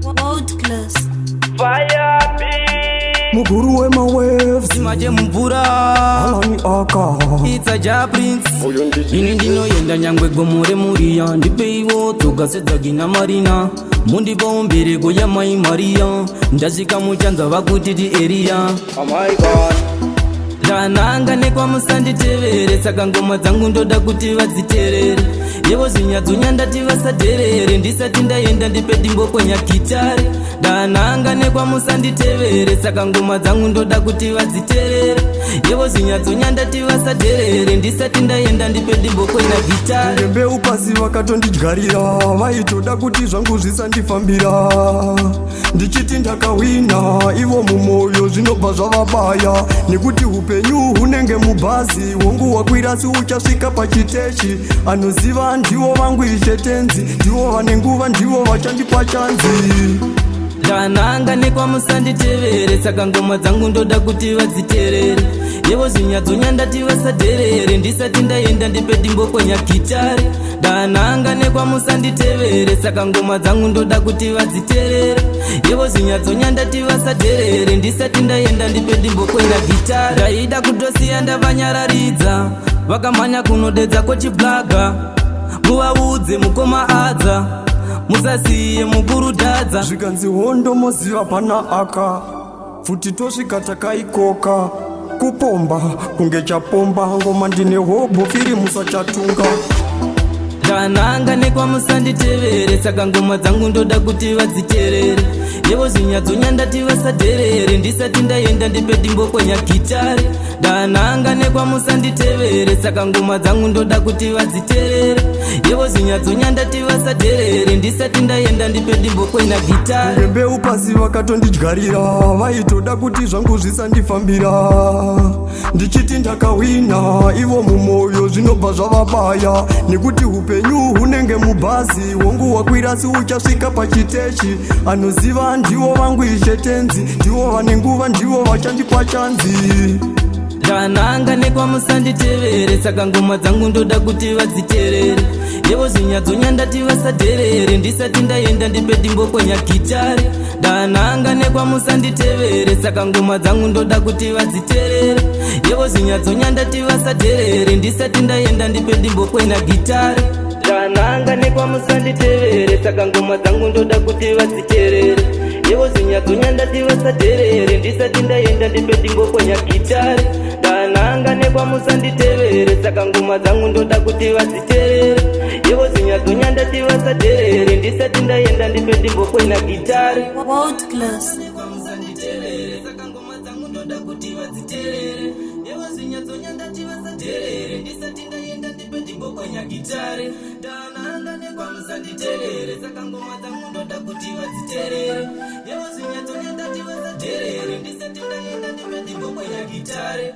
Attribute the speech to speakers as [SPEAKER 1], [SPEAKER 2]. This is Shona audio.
[SPEAKER 1] World class.
[SPEAKER 2] Fire
[SPEAKER 3] Mukuru we my waves
[SPEAKER 4] Simaje mvura
[SPEAKER 3] Alani aka
[SPEAKER 4] It's a ja prince Ini ndino yenda nyangwe gomore muria Ndipe iwo toga sedzagina marina Mundi bombere goya mai maria Ndashika muchanza vakutiti area.
[SPEAKER 2] Oh my god.
[SPEAKER 4] Ndananga nekwa musandi tevere Saka ngoma dzangu ndoda kuti vadziterere Yevo zinyadzonya ndati vasaterere Ndisati ndaenda ndipe dimbo kwenya kitare. Ndananga nekwa musandi tevere Saka ngoma dzangu ndoda kuti vadziterere Yevo zinyadzonya ndati vasaterere Ndisati ndaenda ndipe dimbo kwenya kitare.
[SPEAKER 3] Ngembe upasi vakatondidyarira vaitoda kuti zvangu zvisandifambira ndichiti ndakawina ivo mumoyo zvinobva zvavabaya nekuti upenyu hunenge mubhazi wongu wakwira si uchasvika pachiteshi anoziva ndivo vangu ishetenzi ndivo vane nguva ndivo vachandipa chanzi.
[SPEAKER 4] Ndananga nekwa musanditevere Saka ngoma dzangu ndoda kuti vadziterere Yevo zinyadzonya ndati vasaterere Ndisati ndaenda ndipe dimbo kwenya kitare. Ndananga nekwa musanditevere Saka ngoma dzangu ndoda kuti vadziterere Yevo zinyadzonya ndati vasaterere Ndisati ndaenda ndipe dimbo kwenya kitare. Ndaida kutosiya ndavanyararidza vakamhanya kunodedza kochiblaga muvaudze mukoma adza musasiye mukurudadza.
[SPEAKER 3] Zvikanzi hondo moziva pana aka futi tosvika takaikoka kupomba kunge chapomba ngoma ndine hobho firi musachatunga.
[SPEAKER 4] Ndananga nekwa musanditevere Saka ngoma dzangu ndoda kuti vadziterere Yevo zinyadzonya ndati vasaterere Ndisati ndaenda ndipe dimbo kwenya kitare. Ndananga nekwa musanditevere Saka ngoma dzangu ndoda kuti vadziterere Yevo zinyadzonya ndati vasaterere Ndisati ndaenda ndipe dimbo kwenya kitare.
[SPEAKER 3] Ngembe upasi vakatondidyarira vaitoda kuti zvangu zvisandifambira ndichiti ndakawina ivo mumoyo zvinobva zvavabaya nekuti upenyu hunenge mubhazi wongu wakwira si uchasvika pachiteshi anoziva ndivo vangu ishetenzi ndivo vane nguva ndivo vachandipa chanzi.
[SPEAKER 4] Ndananga nekwa musanditevere Saka ngoma dzangu ndoda kuti vadziterere Yevo zinyadzonya ndati vasaterere Ndisati ndaenda ndipe dimbo kwenya kitare. Ndananga nekwa musanditevere Saka ngoma dzangu ndoda kuti vadziterere Yevo zinyadzonya ndati vasaterere Ndisati ndaenda ndipe dimbo kwenya kitare. Ndananga nekwa musanditevere Saka ngoma dzangu ndoda kuti vadziterere Yevo zinyadzonya ndati vasaterere Ndisati ndaenda ndipe dimbo kwenya kitare. Ndananga nekwa musanditevere Saka ngoma dzangu ndoda kuti vadziterere Yevo zinyadzonya ndati vasaterere Ndisati ndaenda ndipe dimbo kwenya kitare.
[SPEAKER 1] World class.
[SPEAKER 4] Ndananga nekwa musanditevere Saka ngoma dzangu ndoda kuti vadziterere Yevo zinyadzonya ndati vasaterere Ndisati ndaenda ndipe dimbo kwenya kitare.